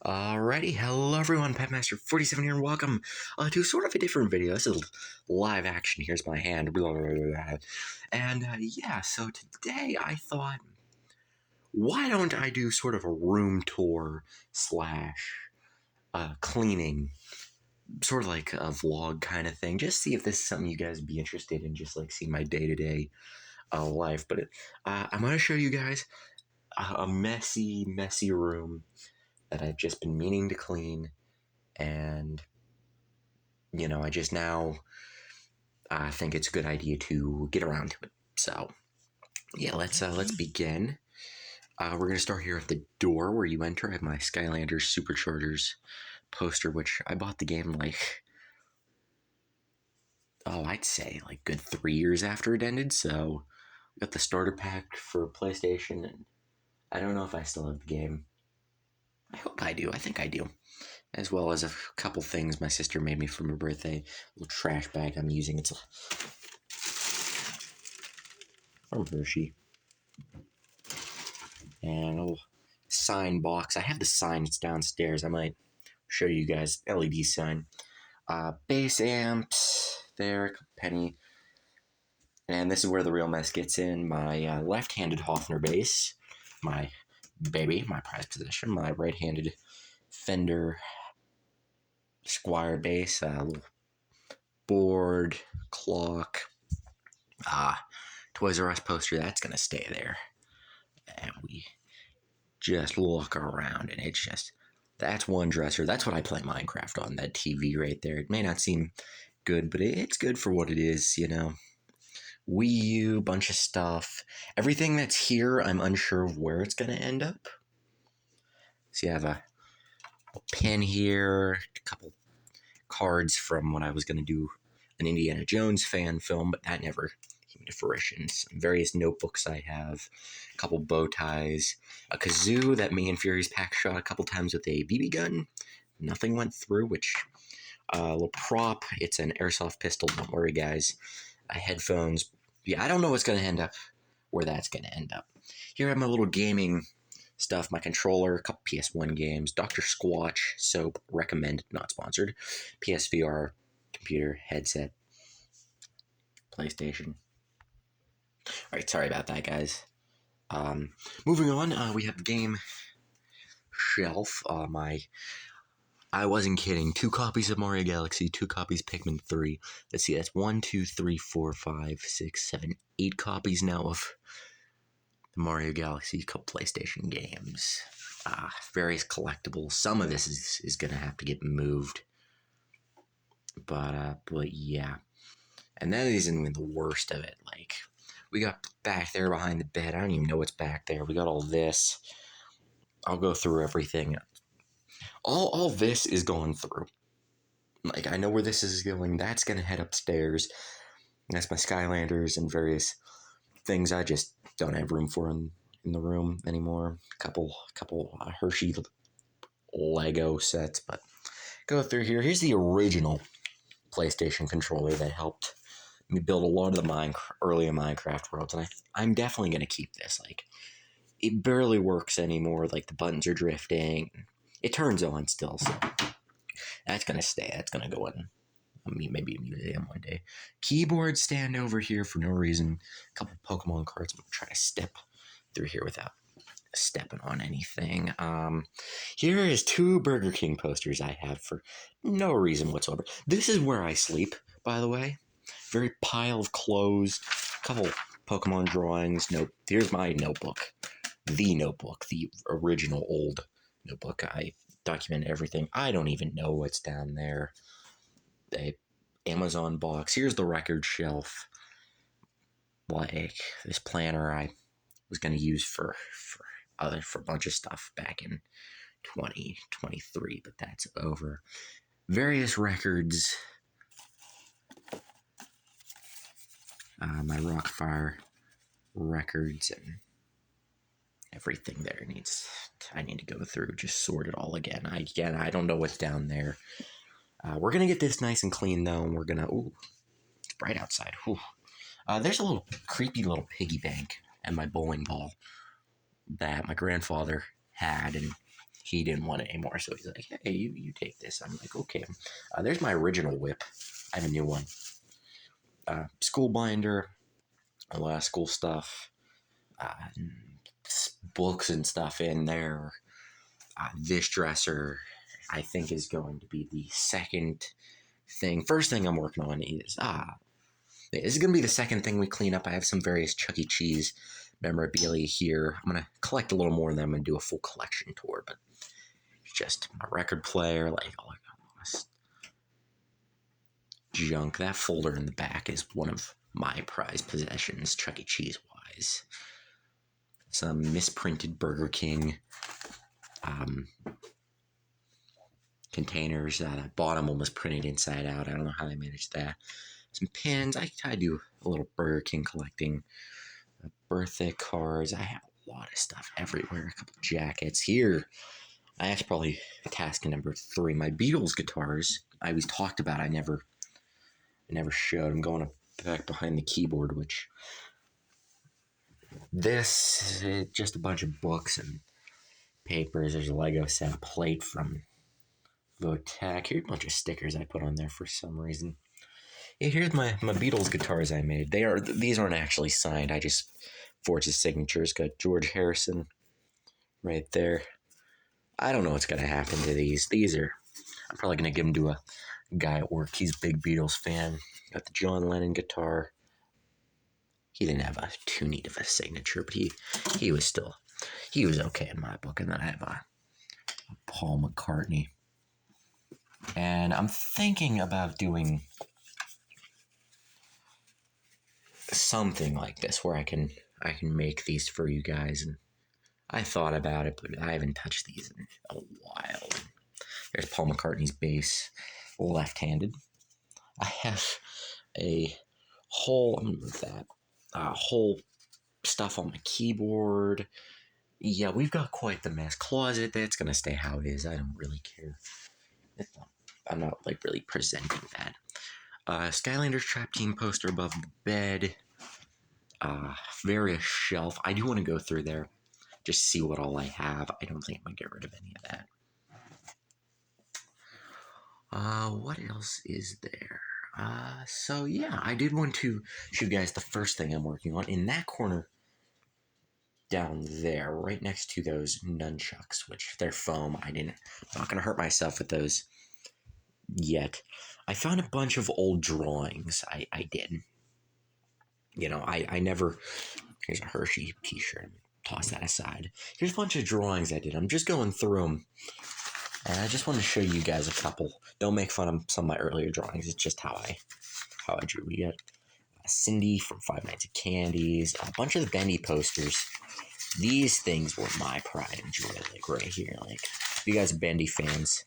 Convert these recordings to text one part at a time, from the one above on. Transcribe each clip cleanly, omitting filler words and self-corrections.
Alrighty, hello everyone, Petmaster47 here, and welcome to sort of a different video. This is live action. Here's my hand. Blah, blah, blah, blah. And yeah, so today I thought, why don't I do sort of a room tour slash cleaning, sort of like a vlog kind of thing. Just see if this is something you guys would be interested in, just like seeing my day-to-day life. But I'm going to show you guys a messy, messy room that I've just been meaning to clean, and I just now think it's a good idea to get around to it. So yeah, let's begin. We're gonna start here at the door where you enter. I have my Skylanders Superchargers poster, which I bought the game I'd say like good 3 years after it ended. So got the starter pack for PlayStation, and I don't know if I still have the game. I hope I do. I think I do. As well as a couple things my sister made me for my birthday. A little trash bag I'm using. It's from Hershey. And a little sign box. I have the signs downstairs. I might show you guys LED sign. Bass amps there, penny. And this is where the real mess gets in. My left-handed Hofner bass. My baby, my prized possession. My right-handed Fender Squire bass, little board, clock, Toys R Us poster, that's gonna stay there. And we just look around, and it's just, that's one dresser. That's what I play Minecraft on, that TV right there. It may not seem good, but it's good for what it is, Wii U, bunch of stuff. Everything that's here, I'm unsure of where it's gonna end up. So you have a pin here, a couple cards from when I was going to do an Indiana Jones fan film, but that never came to fruition. Some various notebooks I have, a couple bow ties, a kazoo that me and Fury's pack shot a couple times with a BB gun. Nothing went through, which, a little prop. It's an airsoft pistol, don't worry, guys. Headphones. Yeah, I don't know what's going to end up, where that's going to end up. Here I have my little gaming stuff, my controller, a couple PS1 games, Dr. Squatch, soap, recommended, not sponsored, PSVR, computer, headset, PlayStation. Alright, sorry about that, guys. Moving on, we have the game shelf. I wasn't kidding, 2 copies of Mario Galaxy, 2 copies Pikmin 3. Let's see, that's 1, 2, 3, 4, 5, 6, 7, 8 copies now of the Mario Galaxy PlayStation games. Various collectibles. Some of this is going to have to get moved. But yeah. And that isn't even the worst of it. Like, we got back there behind the bed. I don't even know what's back there. We got all this. I'll go through everything. All this is going through. Like, I know where this is going. That's going to head upstairs. That's my Skylanders and various things I just don't have room for in the room anymore. Couple Hershey Lego sets, but go through here. Here's the original PlayStation controller that helped me build a lot of the earlier Minecraft worlds, and I'm definitely going to keep this. Like, it barely works anymore. Like, the buttons are drifting. It turns on still, so that's going to stay. That's going to go in maybe a museum one day. Keyboard stand over here for no reason. A couple Pokemon cards. I'm going to try to step through here without stepping on anything. Here is 2 Burger King posters I have for no reason whatsoever. This is where I sleep, by the way. Very pile of clothes. A couple Pokemon drawings. Here's my notebook. The notebook. The original old notebook. I document everything. I don't even know what's down there. A Amazon box. Here's the record shelf. Like, this planner I was going to use for a bunch of stuff back in 2023, but that's over. Various records. My Rockfire records and everything there I need to go through, just sort it all again. I don't know what's down there. We're going to get this nice and clean, though, and we're going to... Ooh, it's bright outside. Ooh. There's a little creepy little piggy bank and my bowling ball that my grandfather had, and he didn't want it anymore, so he's like, hey, you take this. I'm like, okay. There's my original whip. I have a new one. School binder, a lot of school stuff, books and stuff in there. This dresser, I think, is going to be the second thing. First thing I'm working on is this is going to be the second thing we clean up. I have some various Chuck E. Cheese memorabilia here. I'm going to collect a little more, and then I'm going to do a full collection tour. But it's just my record player, like all this junk. That folder in the back is one of my prized possessions, Chuck E. Cheese wise. Some misprinted Burger King containers. The bottom one was printed inside out. I don't know how they managed that. Some pins. I do a little Burger King collecting. Birthday cards. I have a lot of stuff everywhere. A couple jackets here. That's probably task number 3. My Beatles guitars. I always talked about. I never showed. I'm going back behind the keyboard, which this is just a bunch of books and papers. There's a Lego set plate from Votech. Here's a bunch of stickers I put on there for some reason. Yeah, here's my Beatles guitars I made. These aren't actually signed. I just forged his signatures. Got George Harrison right there. I don't know what's gonna happen to these. I'm probably gonna give them to a guy at work. He's a big Beatles fan. Got the John Lennon guitar. He didn't have too neat of a signature, but he was okay in my book. And then I have a Paul McCartney. And I'm thinking about doing something like this where I can make these for you guys. And I thought about it, but I haven't touched these in a while. There's Paul McCartney's bass, left-handed. I have a whole, I'm gonna move that, whole stuff on my keyboard. Yeah, we've got quite the mess. Closet, that's gonna stay how it is. I don't really care. I'm not really presenting that. Skylanders Trap Team poster above the bed. Various shelf. I do want to go through there, just see what all I have. I don't think I'm gonna get rid of any of that. What else is there? So yeah, I did want to show you guys the first thing I'm working on in that corner down there, right next to those nunchucks, which they're foam. I'm not gonna hurt myself with those yet. I found a bunch of old drawings. I did. I never. Here's a Hershey t-shirt. Toss that aside. Here's a bunch of drawings I did. I'm just going through them. And I just want to show you guys a couple. Don't make fun of some of my earlier drawings. It's just how I drew. We got Cindy from Five Nights at Candy's. A bunch of the Bendy posters. These things were my pride and joy, right here. If you guys are Bendy fans,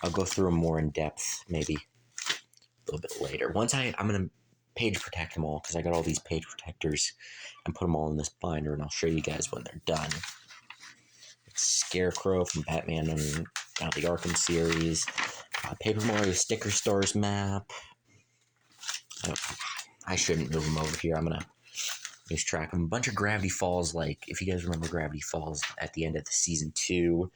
I'll go through them more in depth, maybe a little bit later. Once I'm going to page protect them all, because I got all these page protectors, and put them all in this binder, and I'll show you guys when they're done. It's Scarecrow from Batman and the Arkham series. Paper Mario Sticker Stars map. I shouldn't move them over here. I'm going to lose track of them. A bunch of Gravity Falls, if you guys remember Gravity Falls at the end of the season 2,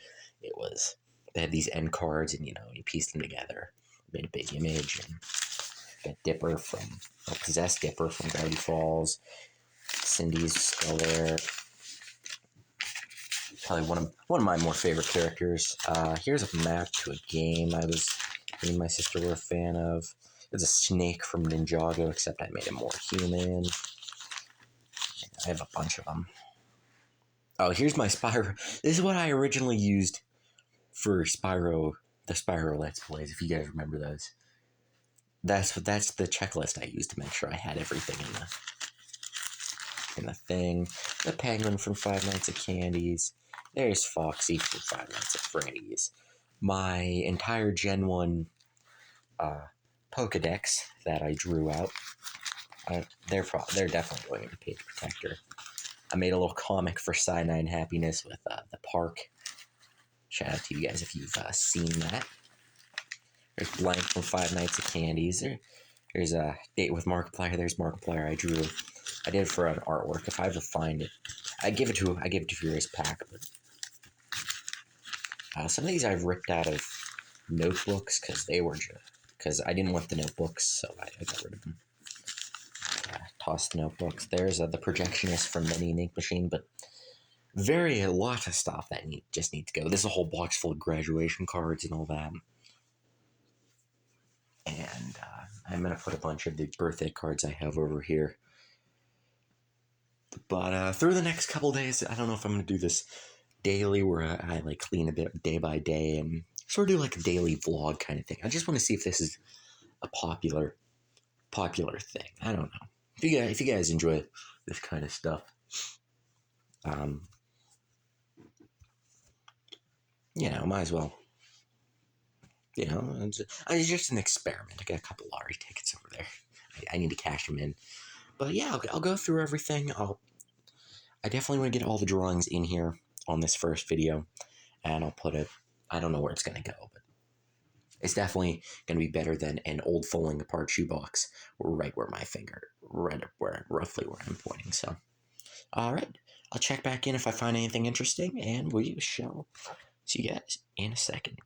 they had these end cards, and you pieced them together, made a big image. And got Dipper Possessed Dipper from Gravity Falls. Cindy's still there. Probably one of my more favorite characters. Here's a map to a game me and my sister were a fan of. It's a Snake from Ninjago, except I made him more human. I have a bunch of them. Oh, here's my Spyro. This is what I originally used for the Spyro Let's Plays, if you guys remember those. That's the checklist I used to make sure I had everything in the thing. The Penguin from Five Nights at Candy's. There's Foxy from Five Nights at Freddy's. My entire Gen 1 Pokedex that I drew out. They're definitely going into Page Protector. I made a little comic for Cyanide Happiness with the park. Shout out to you guys if you've seen that. There's Blank from Five Nights at Candy's. There's a Date with Markiplier. There's Markiplier I drew. I did it for an artwork. If I ever find it, I give it to Furious Pack. But Some of these I've ripped out of notebooks because I didn't want the notebooks, so I got rid of them. Tossed the notebooks. There's the projectionist from Mini and Ink Machine, but a lot of stuff that just needs to go. There's a whole box full of graduation cards and all that. And I'm going to put a bunch of the birthday cards I have over here. But through the next couple days, I don't know if I'm going to do this daily where I like clean a bit day by day and sort of do like a daily vlog kind of thing. I just want to see if this is a popular thing. I don't know. If you guys enjoy this kind of stuff, might as well. It's just an experiment. I got a couple lottery tickets over there. I need to cash them in. But yeah, I'll go through everything. I definitely want to get all the drawings in here on this first video, and I'll put it. I don't know where it's going to go, but it's definitely going to be better than an old falling apart shoebox roughly where I'm pointing. So, all right, I'll check back in if I find anything interesting, and we shall see you guys in a second.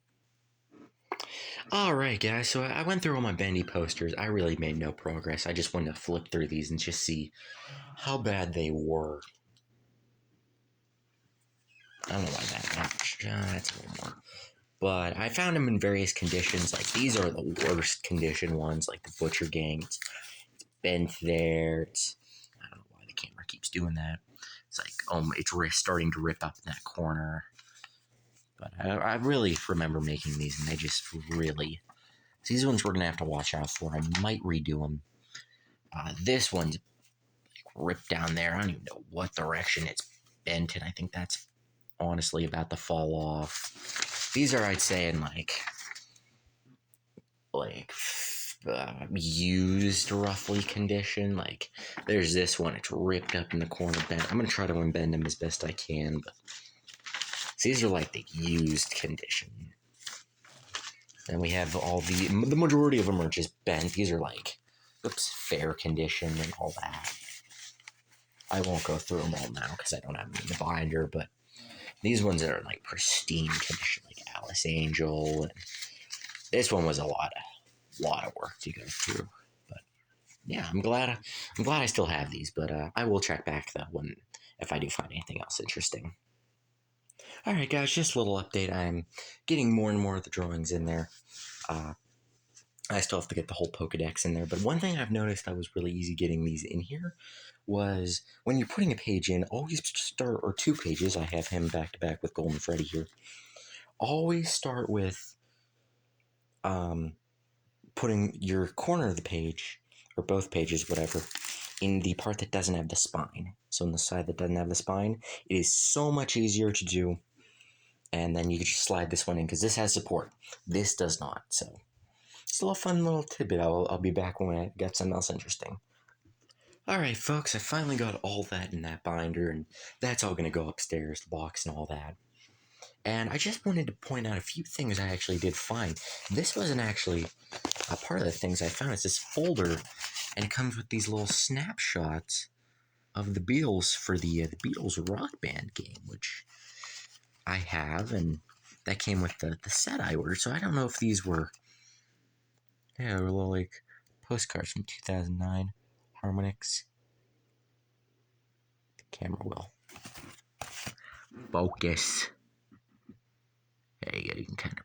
All right, guys, so I went through all my bendy posters. I really made no progress. I just wanted to flip through these and just see how bad they were. I don't know why that matched. That's a little more. But I found them in various conditions. Like, these are the worst condition ones, like the Butcher Gang. It's bent there. I don't know why the camera keeps doing that. It's like, it's starting to rip up in that corner. But I really remember making these, and they just really... These ones we're going to have to watch out for. I might redo them. This one's ripped down there. I don't even know what direction it's bent in. I think that's honestly about to fall off. These are, I'd say, in used roughly condition. Like, there's this one. It's ripped up in the corner bent. I'm going to try to unbend them as best I can, but these are like the used condition. And we have all the majority of them are just bent. These are like, fair condition and all that. I won't go through them all now because I don't have them in the binder, but these ones that are like pristine condition, like Alice Angel, and this one was a lot of work to go through. But yeah, I'm glad I still have these, but I will check back though if I do find anything else interesting. All right, guys, just a little update. I'm getting more and more of the drawings in there. I still have to get the whole Pokedex in there, but one thing I've noticed that was really easy getting these in here was when you're putting a page in, always start, or 2 pages, I have him back to back with Golden Freddy here, always start with putting your corner of the page, or both pages, whatever, in the part that doesn't have the spine. So on the side that doesn't have the spine, it is so much easier to do. And then you can just slide this one in, because this has support. This does not, so it's a little fun little tidbit. I'll be back when I get something else interesting. Alright, folks, I finally got all that in that binder, and that's all going to go upstairs, the box and all that. And I just wanted to point out a few things I actually did find. This wasn't actually a part of the things I found. It's this folder, and it comes with these little snapshots of the Beatles for the Beatles Rock Band game, which I have, and that came with the set I ordered. So I don't know if these were... Yeah, they were little, like, postcards from 2009. Harmonix. The camera will focus. There you go, you can kind of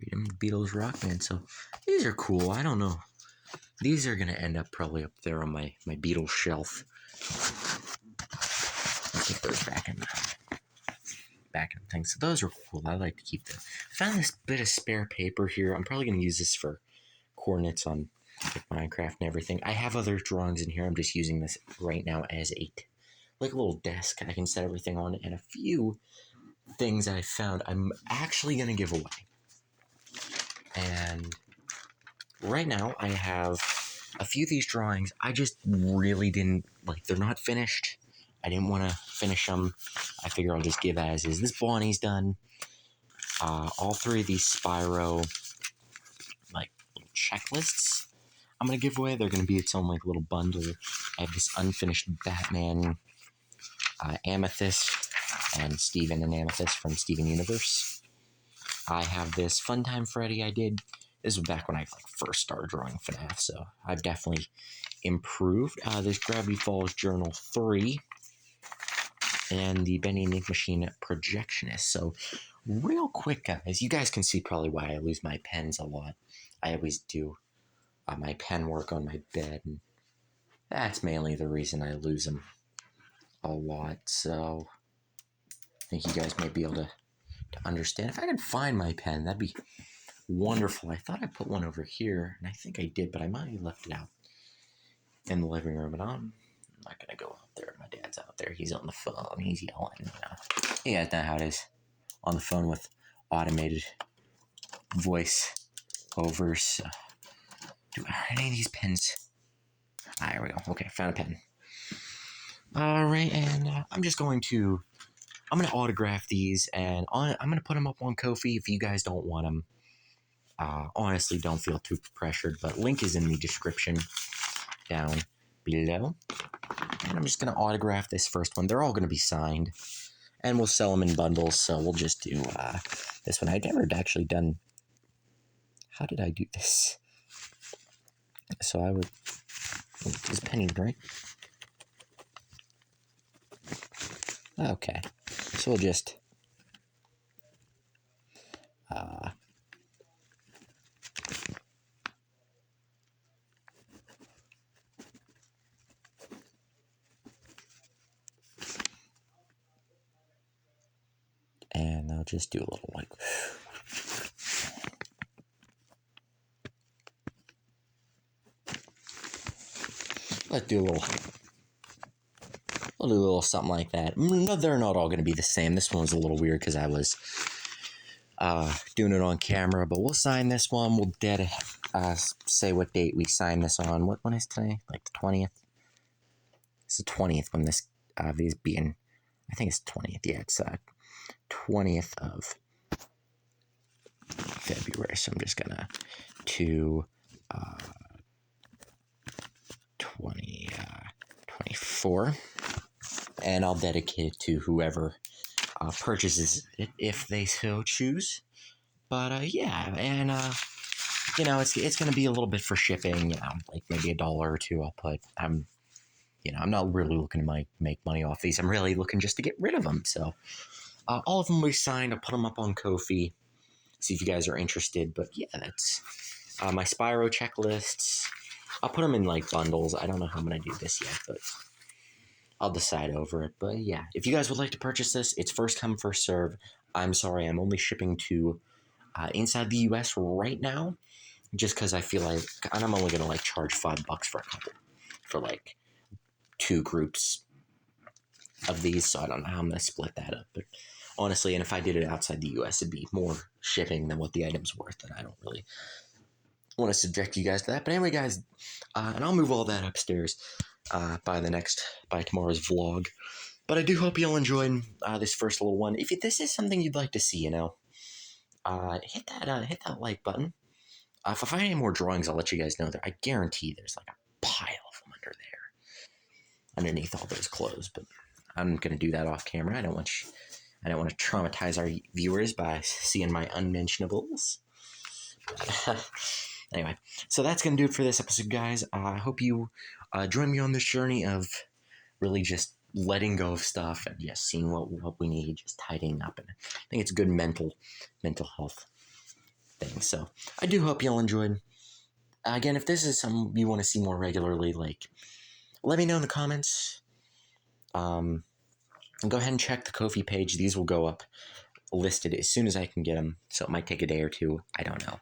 read them. Beatles Rock Band. So these are cool. I don't know. These are going to end up probably up there on my Beatles shelf. I'll take those back in things. So those are cool. I like to keep them. I found this bit of spare paper here. I'm probably going to use this for coordinates on Minecraft and everything. I have other drawings in here. I'm just using this right now as a little desk I can set everything on, and a few things I found I'm actually going to give away. And right now I have a few of these drawings I just really didn't like. They're not finished. I didn't want to finish them. I figure I'll just give as is. This Bonnie's done. All 3 of these Spyro little checklists I'm going to give away. They're going to be its own little bundle. I have this unfinished Batman Amethyst and Steven and Amethyst from Steven Universe. I have this Funtime Freddy I did. This was back when I first started drawing FNAF, so I've definitely improved. There's Gravity Falls Journal 3 and the Bendy and Ink Machine Projectionist. So real quick, guys, you guys can see probably why I lose my pens a lot. I always do my pen work on my bed, and that's mainly the reason I lose them a lot. So I think you guys might be able to understand. If I could find my pen, that'd be wonderful. I thought I put one over here, and I think I did, but I might have left it out in the living room, and I'm not gonna go out there. My dad's out there. He's on the phone. He's yelling. You know. Yeah, that's not how it is. On the phone with automated voice overs. Do any of these pens? There we go. Okay, found a pen. All right, and I'm going to autograph these, and I'm going to put them up on Ko-fi if you guys don't want them. Honestly, don't feel too pressured, but link is in the description down below. And I'm just going to autograph this first one. They're all going to be signed, and we'll sell them in bundles, so we'll just do this one. I've never actually done... How did I do this? So I would... Is penny right? Okay. So we'll just... and I'll just do a little like... Let's do a little... We'll do a little something like that. No, they're not all going to be the same. This one was a little weird because I was doing it on camera, but we'll sign this one. We'll say what date we signed this on. What one is today? Like the 20th? It's the 20th when this is being... I think it's 20th. Yeah, it's 20th of February. So I'm just going to 2024. And I'll dedicate it to whoever purchases it if they so choose. But yeah, and you know, it's going to be a little bit for shipping. You know, like maybe $1 or $2. I'll put. I'm not really looking to make money off these. I'm really looking just to get rid of them. So all of them we signed. I'll put them up on Ko-fi. See if you guys are interested. But yeah, that's my Spyro checklists. I'll put them in like bundles. I don't know how I'm going to do this yet, but I'll decide over it. But yeah, if you guys would like to purchase this, it's first come, first serve. I'm sorry, I'm only shipping to inside the US right now, just because I feel like, and I'm only going to like charge $5 for a couple, for like 2 groups of these, so I don't know how I'm going to split that up. But honestly, and if I did it outside the US, it'd be more shipping than what the item's worth, and I don't really want to subject you guys to that. But anyway, guys, and I'll move all that upstairs by tomorrow's vlog. But I do hope you'll enjoy this first little one. If this is something you'd like to see, you know, hit that like button. If I find any more drawings, I'll let you guys know. There, I guarantee there's like a pile of them under there, underneath all those clothes. But I'm gonna do that off camera. I don't want to traumatize our viewers by seeing my unmentionables. Anyway, so that's going to do it for this episode, guys. I hope you join me on this journey of really just letting go of stuff and just seeing what we need, just tidying up. And I think it's a good mental health thing. So I do hope y'all enjoyed. Again, if this is something you want to see more regularly, like, let me know in the comments. Go ahead and check the Ko-fi page. These will go up listed as soon as I can get them. So it might take a day or two. I don't know.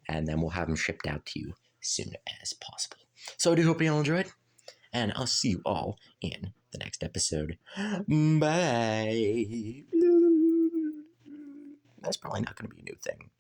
And then we'll have them shipped out to you as soon as possible. So I do hope you all enjoyed, and I'll see you all in the next episode. Bye. That's probably not going to be a new thing.